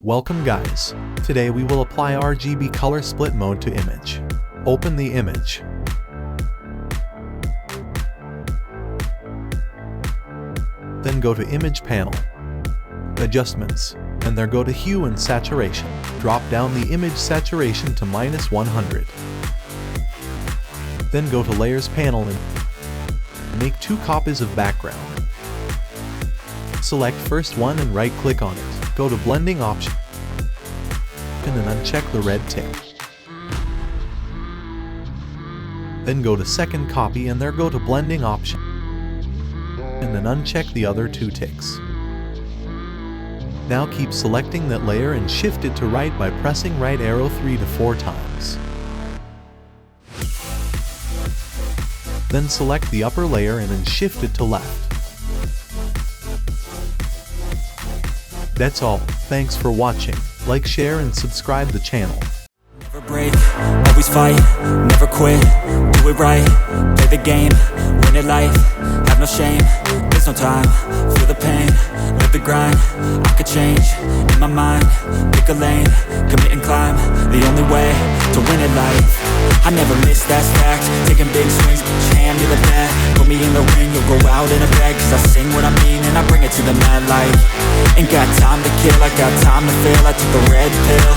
Welcome guys. Today we will apply RGB color split mode to image. Open the image. Then go to Image Panel, Adjustments, and there go to Hue and Saturation. Drop down the image saturation to -100. Then go to Layers Panel and make 2 copies of background. Select first one and right-click on it. Go to Blending option and then uncheck the red tick. Then go to second copy and there go to Blending option and then uncheck the other 2 ticks. Now keep selecting that layer and shift it to right by pressing right arrow 3 to 4 times. Then select the upper layer and then shift it to left. That's all. Thanks for watching. Like, share, and subscribe the channel. Never break, always fight, never quit, do it right, play the game, win it life, have no shame, there's no time, feel the pain, live the grind, I could change, in my mind, pick a lane, commit and climb, the only way to win it life, I never miss, that's fact, taking big swings, put your hand to the bat, put me in the ring, you'll go out in a bag, cause I sing what I mean and I bring it to the mad light, ain't got time to kill, I got time to feel, I took the red pill,